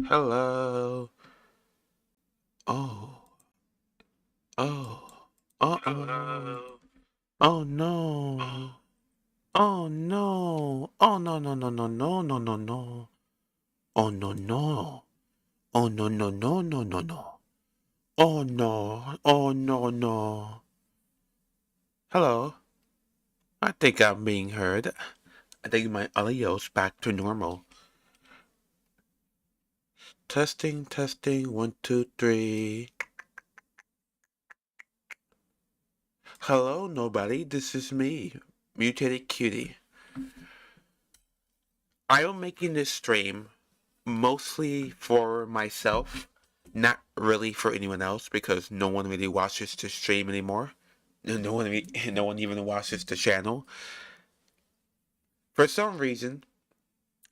Hello. Oh. Oh. Uh-oh. Oh no. Oh no. Oh no no no no no no no no. Oh no no. Oh no no no no no no. Oh no. Oh no no. Hello. I think I'm being heard. I think my audio's back to normal. Testing, testing, 1, 2, 3. Hello, nobody. This is me, Mutated Cutie. I am making this stream mostly for myself, not really for anyone else because no one really watches the stream anymore. No one even watches the channel. For some reason,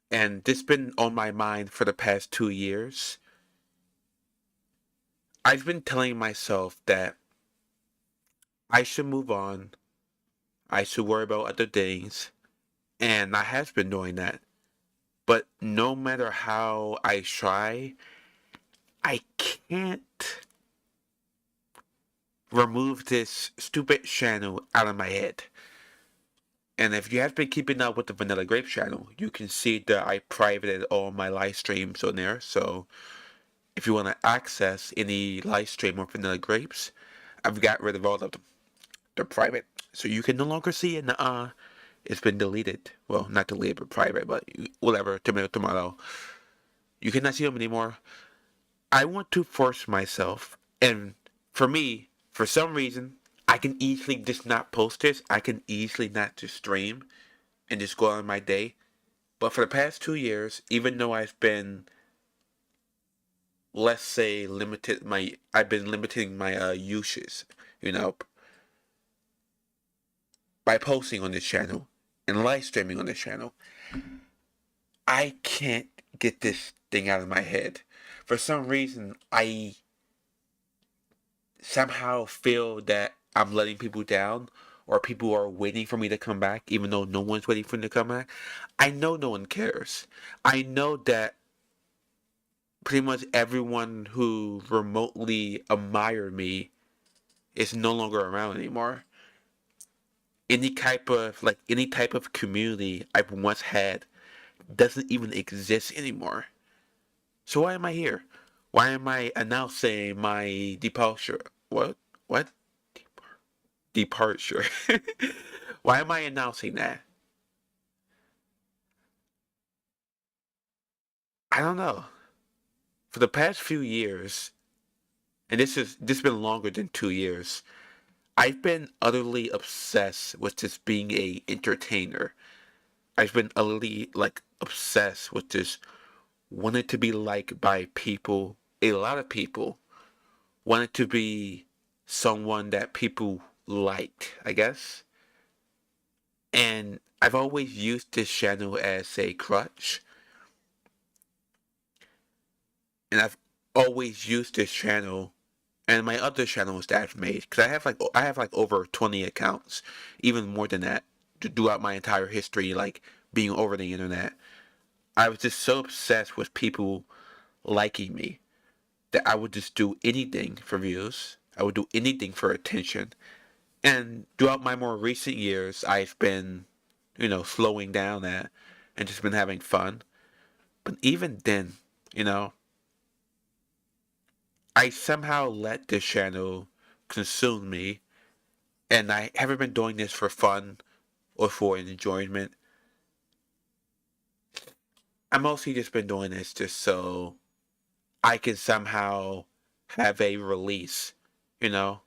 and this has been on my mind for the past 2 years, I've been telling myself that I should move on. I should worry about other things, and I have been doing that. But no matter how I try, I can't remove this stupid channel out of my head. And if you have been keeping up with the Vanilla Grape channel, you can see that I privated all my live streams on there. So if you want to access any live stream of Vanilla Grapes, I've got rid of all of them. They're private. So you can no longer see it. It's been deleted. Well, not deleted, but private, but whatever. Tomato. You cannot see them anymore. I want to force myself. And for me, for some reason, I can easily just not post this. I can easily not just stream and just go on my day. But for the past 2 years, even though I've been, let's say, I've been limiting my uses, you know, by posting on this channel and live streaming on this channel. I can't get this thing out of my head. For some reason, I somehow feel that I'm letting people down or people are waiting for me to come back even though no one's waiting for me to come back. I know no one cares. I know that pretty much everyone who remotely admired me is no longer around anymore. Any type of community I've once had doesn't even exist anymore. So why am I here? Why am I announcing my departure? What? What? Departure. Why am I announcing that? I don't know. For the past few years, and this has been longer than 2 years, I've been utterly obsessed with just being a entertainer. I've been utterly obsessed with just wanting to be liked by people, a lot of people, wanted to be someone that people liked, I guess. And I've always used this channel as a crutch. And I've always used this channel and my other channels that I've made because I have over 20 accounts, even more than that, throughout my entire history, like being over the internet. I was just so obsessed with people liking me that I would just do anything for views. I would do anything for attention. And throughout my more recent years, I've been, slowing down that and just been having fun. But even then, you know, I somehow let this channel consume me, and I haven't been doing this for fun or for enjoyment. I mostly just been doing this just so I can somehow have a release, you know.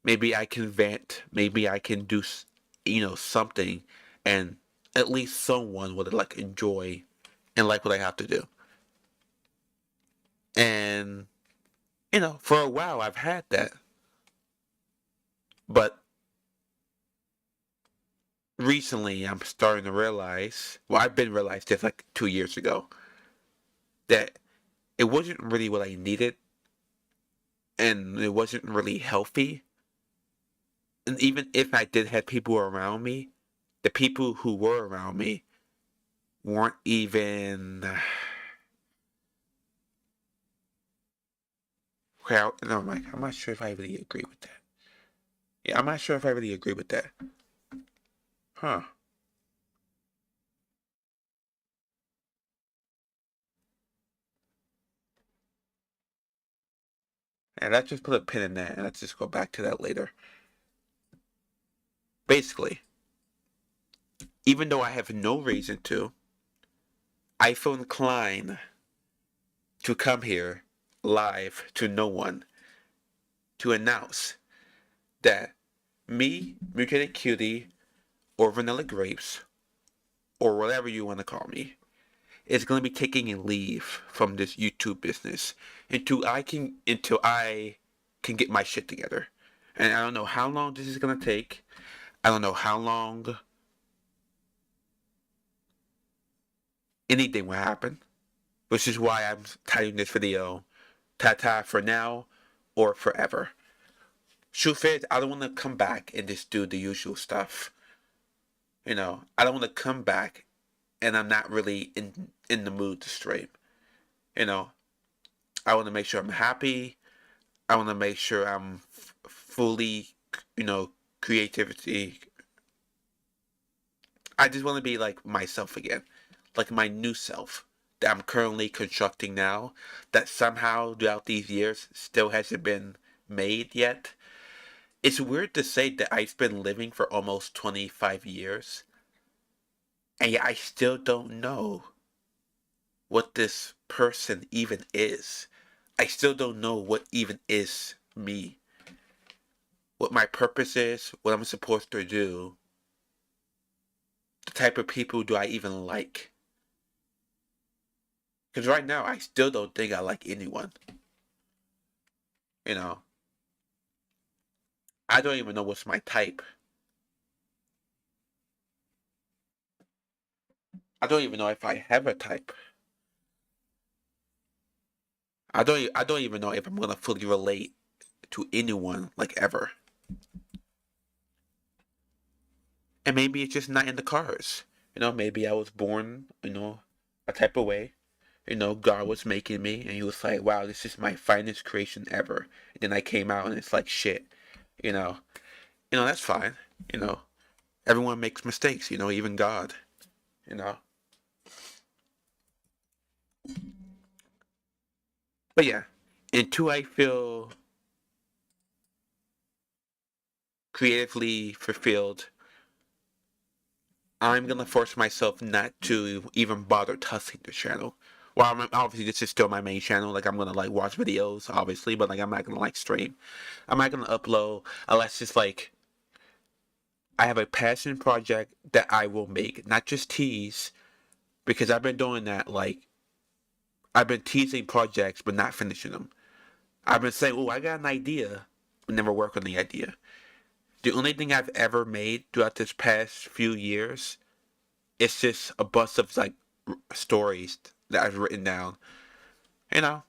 Maybe I can vent, maybe I can do, something, and at least someone would enjoy and like what I have to do. And for a while I've had that, but recently I'm starting to realize, well, I've been realized this 2 years ago, that it wasn't really what I needed and it wasn't really healthy. And even if I did have people around me, the people who were around me weren't even Okay, no, Mike, I'm not sure if I really agree with that. Yeah, I'm not sure if I really agree with that. Huh. And let's just put a pin in that and let's just go back to that later. Basically, even though I have no reason to, I feel inclined to come here live to no one to announce that me, Mutated Cutie, or Vanilla Grapes, or whatever you want to call me, is going to be taking a leave from this YouTube business until I can get my shit together. And I don't know how long this is going to take. I don't know how long anything will happen, which is why I'm titling this video "Tata for now or forever." Truth is, I don't want to come back and just do the usual stuff. I don't want to come back and I'm not really in the mood to stream. You know, I want to make sure I'm happy. I want to make sure I'm fully, creativity. I just want to be like myself again, like my new self that I'm currently constructing now. That somehow throughout these years still hasn't been made yet. It's weird to say that I've been living for almost 25 years, and yet I still don't know what this person even is. I still don't know what even is me, what my purpose is, what I'm supposed to do, the type of people do I even like. Because right now, I still don't think I like anyone. You know, I don't even know what's my type. I don't even know if I have a type. I don't even know if I'm gonna fully relate to anyone like ever. And maybe it's just not in the cards. Maybe I was born, a type of way. God was making me, and He was like, "Wow, this is my finest creation ever." And then I came out, and it's like shit. You know, that's fine. You know, everyone makes mistakes. Even God. You know, but yeah, until I feel creatively fulfilled, I'm gonna force myself not to even bother touching the channel. Well, obviously this is still my main channel. Like I'm gonna like watch videos, obviously, but like I'm not gonna like stream. I'm not gonna upload unless it's like I have a passion project that I will make, not just tease. Because I've been doing that. Like I've been teasing projects but not finishing them. I've been saying, "Oh, I got an idea," but never work on the idea. The only thing I've ever made throughout this past few years is just a bunch of like stories that I've written down. You know,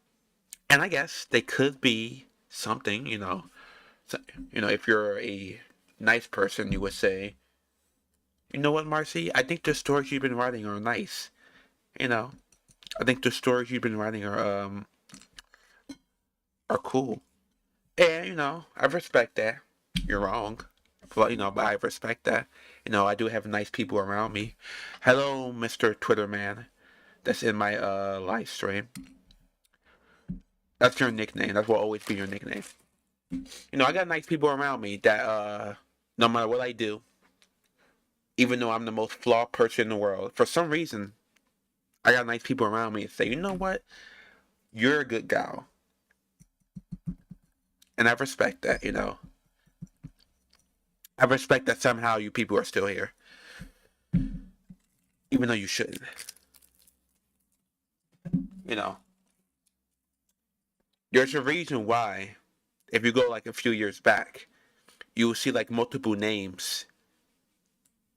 and I guess they could be something. So, if you're a nice person, you would say, "You know what, Marcy? I think the stories you've been writing are nice. You know, I think the stories you've been writing are cool." And I respect that. You're wrong, but I respect that. I do have nice people around me. Hello, Mr. Twitter man. That's in my live stream. That's your nickname. That will always be your nickname. I got nice people around me that no matter what I do, even though I'm the most flawed person in the world, for some reason, I got nice people around me that say, "You know what? You're a good gal." And I respect that. I respect that somehow you people are still here, even though you shouldn't. You know, there's a reason why, if you go like a few years back, you will see like multiple names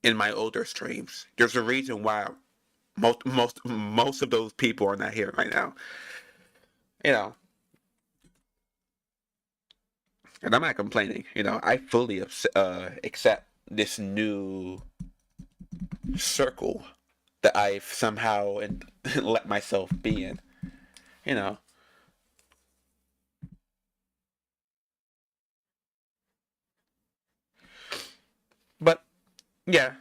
in my older streams. There's a reason why most of those people are not here right now. You know, and I'm not complaining. I fully accept this new circle that I've somehow let myself be in. You know, But yeah,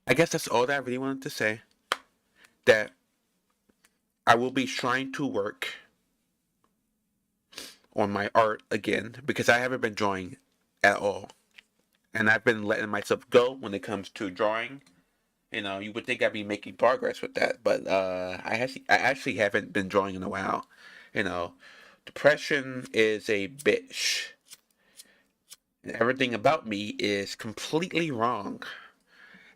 I guess that's all that I really wanted to say. That I will be trying to work on my art again because I haven't been drawing at all. And I've been letting myself go when it comes to drawing. You know, you would think I'd be making progress with that, but I actually haven't been drawing in a while. You know, depression is a bitch. And everything about me is completely wrong.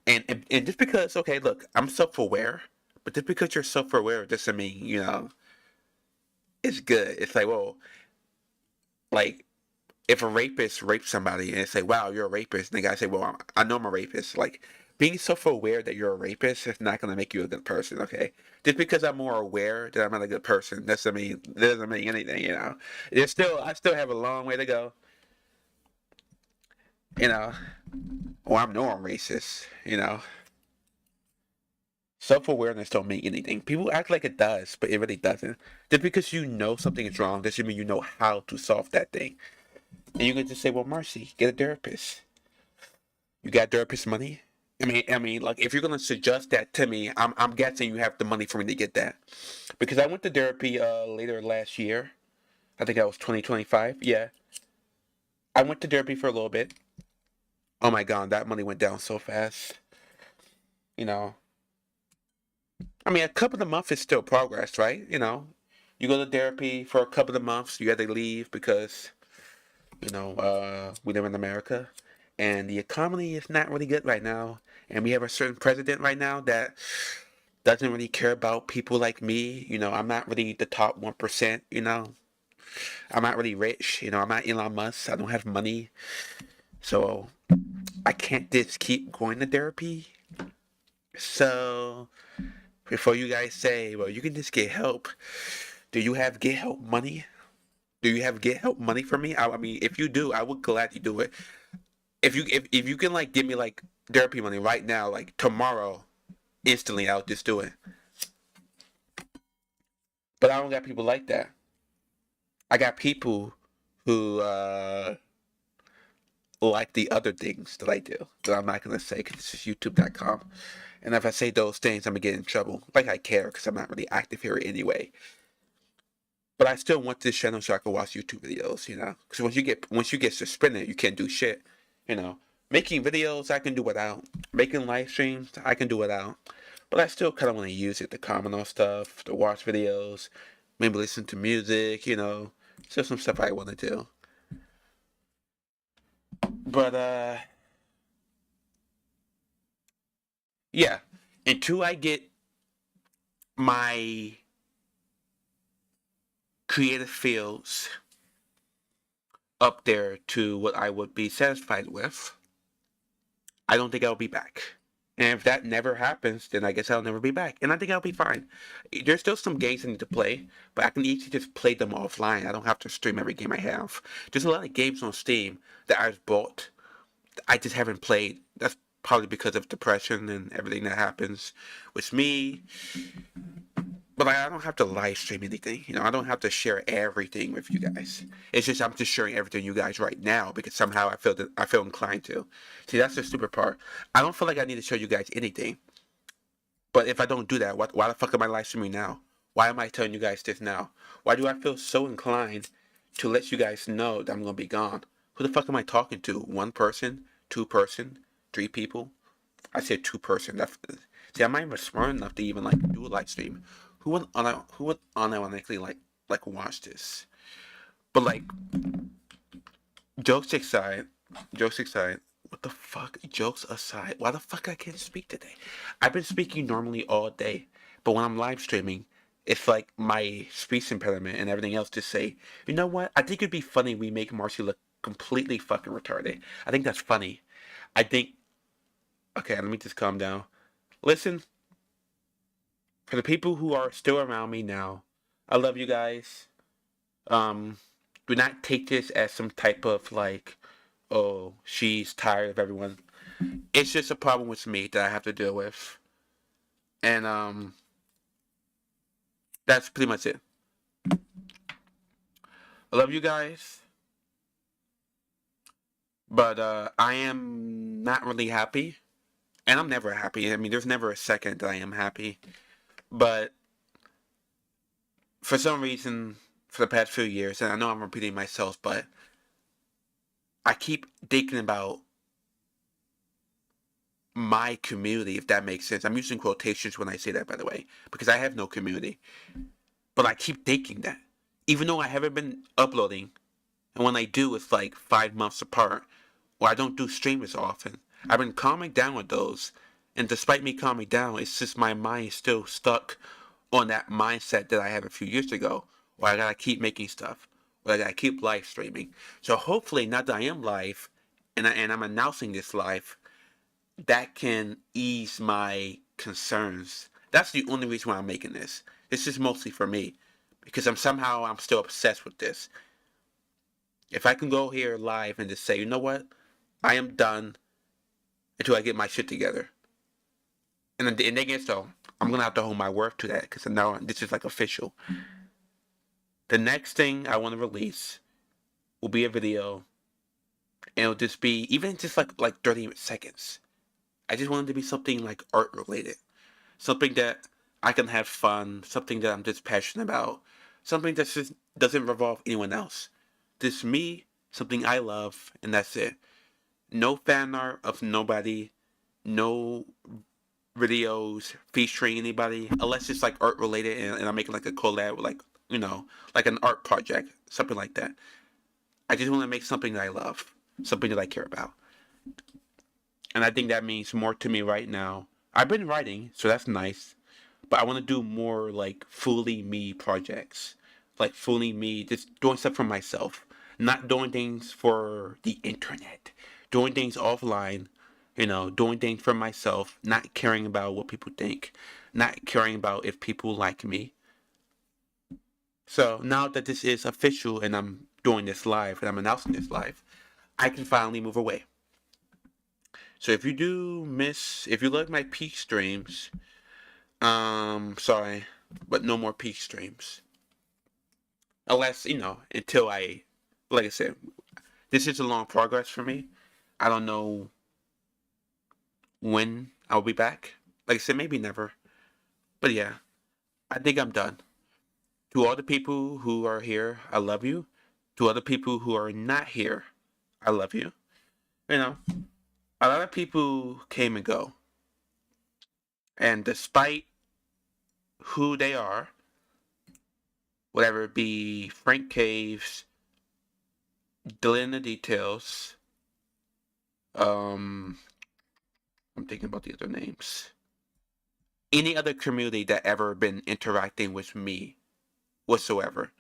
And just because, okay, look, I'm self-aware, but just because you're self-aware doesn't mean, it's good. It's like, well, like if a rapist rapes somebody and they say, wow, you're a rapist, and the guy say, well, I know I'm a rapist. Like, being self-aware that you're a rapist is not going to make you a good person, okay? Just because I'm more aware that I'm not a good person doesn't mean anything. I still have a long way to go, you know. Well, I know I'm racist. Self-awareness don't mean anything. People act like it does, but it really doesn't. Just because you know something is wrong doesn't mean you know how to solve that thing. And you can just say, well, Marcy, get a therapist. You got therapist money? I mean, like if you're gonna suggest that to me, I'm guessing you have the money for me to get that, because I went to therapy later last year. I think that was 2025. Yeah, I went to therapy for a little bit. Oh my god, that money went down so fast. You know, I mean, a couple of months is still progress, right? You go to therapy for a couple of months, you have to leave because we live in America, and the economy is not really good right now, and we have a certain president right now that doesn't really care about people like me. I'm not really the top 1%. I'm not really rich. I'm not Elon Musk. I don't have money, so I can't just keep going to therapy. So before you guys say, well, you can just get help. Do you have get help money? Do you have get help money for me? I mean, if you do, I would gladly do it. If you can like give me like therapy money right now, like tomorrow, instantly, I'll just do it. But I don't got people like that. I got people who like the other things that I do that I'm not gonna say because this is YouTube.com. And if I say those things, I'm gonna get in trouble. Like I care because I'm not really active here anyway. But I still want this channel so I can watch YouTube videos. Because once you get suspended, you can't do shit. You know, Making videos I can do without. Making live streams I can do without. But I still kind of want to use it to comment on stuff, to watch videos, maybe listen to music. Still some stuff I want to do. But yeah. Until I get my creative fields up there to what I would be satisfied with, I don't think I'll be back. And if that never happens, then I guess I'll never be back. And I think I'll be fine. There's still some games I need to play, but I can easily just play them offline. I don't have to stream every game I have. There's a lot of games on Steam that I've bought that I just haven't played. That's probably because of depression and everything that happens with me. But I don't have to live stream anything. I don't have to share everything with you guys. It's just I'm just sharing everything with you guys right now because somehow I feel inclined to. See, that's the stupid part. I don't feel like I need to show you guys anything. But if I don't do that, why the fuck am I live streaming now? Why am I telling you guys this now? Why do I feel so inclined to let you guys know that I'm gonna be gone? Who the fuck am I talking to? One person? Two person? Three people? I said two person. See, I'm not even smart enough to even like do a live stream. Who would unironically like watch this? But like jokes aside, jokes aside. What the fuck? Jokes aside, why the fuck I can't speak today? I've been speaking normally all day, but when I'm live streaming, it's like my speech impediment and everything else just say, you know what? I think it'd be funny we make Marcy look completely fucking retarded. I think that's funny. I think. Okay, let me just calm down. Listen, for the people who are still around me now, I love you guys. Um, do not take this as some type of like, oh, she's tired of everyone. It's just a problem with me that I have to deal with, and that's pretty much it. I love you guys. But I am not really happy, and I'm never happy. I mean, there's never a second that I am happy. But for some reason, for the past few years, and I know I'm repeating myself, but I keep thinking about my community, if that makes sense. I'm using quotations when I say that, by the way, because I have no community. But I keep thinking that. Even though I haven't been uploading, and when I do, it's like 5 months apart, or I don't do streams often, I've been calming down with those. And despite me calming down, it's just my mind is still stuck on that mindset that I had a few years ago, where I gotta keep making stuff, where I gotta keep live streaming. So hopefully, now that I am live, and I'm announcing this live, that can ease my concerns. That's the only reason why I'm making this. This is mostly for me, because I'm still obsessed with this. If I can go here live and just say, you know what, I am done until I get my shit together, and again, so I'm gonna have to hold my word to that because now this is like official. The next thing I want to release will be a video, and it'll just be even just like 30 seconds. I just want it to be something like art related, something that I can have fun, something that I'm just passionate about, something that just doesn't revolve anyone else. Just me, something I love, and that's it. No fan art of nobody, no videos featuring anybody, unless it's like art related and I'm making like a collab with like, like an art project, something like that. I just want to make something that I love, something that I care about. And I think that means more to me right now. I've been writing, so that's nice. But I want to do more like fully me projects. Like fully me, just doing stuff for myself. Not doing things for the internet. Doing things offline, doing things for myself, not caring about what people think, not caring about if people like me. So now that this is official and I'm doing this live and I'm announcing this live, I can finally move away. So if you like my peak streams, sorry, but no more peak streams. Unless, until like I said, this is a long progress for me. I don't know when I'll be back. Like I said, maybe never. But yeah, I think I'm done. To all the people who are here, I love you. To other people who are not here, I love you. You know, a lot of people came and go. And despite who they are, whatever it be Frank Caves, Dylan in the Details, um, I'm thinking about the other names. Any other community that ever been interacting with me whatsoever.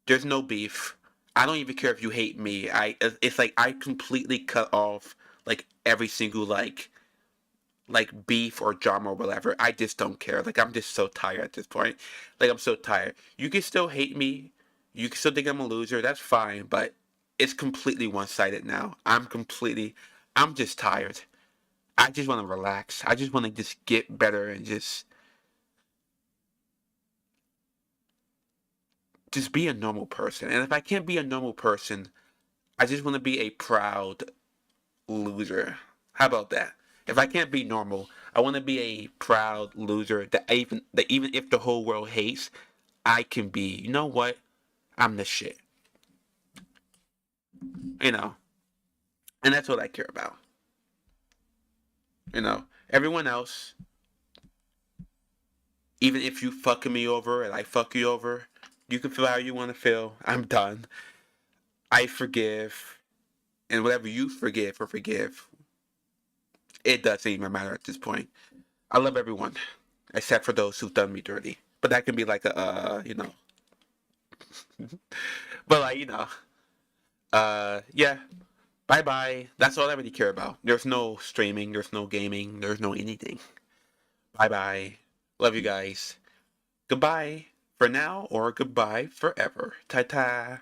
There's no beef. I don't even care if you hate me. It's like I completely cut off like every single like beef or drama or whatever. I just don't care. Like I'm just so tired at this point. Like I'm so tired. You can still hate me. You can still think I'm a loser. That's fine, but it's completely one-sided now. I'm just tired. I just want to relax. I just want to just get better and just be a normal person. And if I can't be a normal person, I just want to be a proud loser. How about that? If I can't be normal, I want to be a proud loser that even if the whole world hates, I can be. You know what? I'm the shit. You know, and that's what I care about. Everyone else, even if you fucking me over and I fuck you over, you can feel how you want to feel. I'm done. I forgive, and whatever you forgive or forgive, it doesn't even matter at this point. I love everyone, except for those who've done me dirty. But that can be like but like yeah. Bye bye. That's all I really care about. There's no streaming. There's no gaming. There's no anything. Bye bye. Love you guys. Goodbye for now or goodbye forever. Ta ta.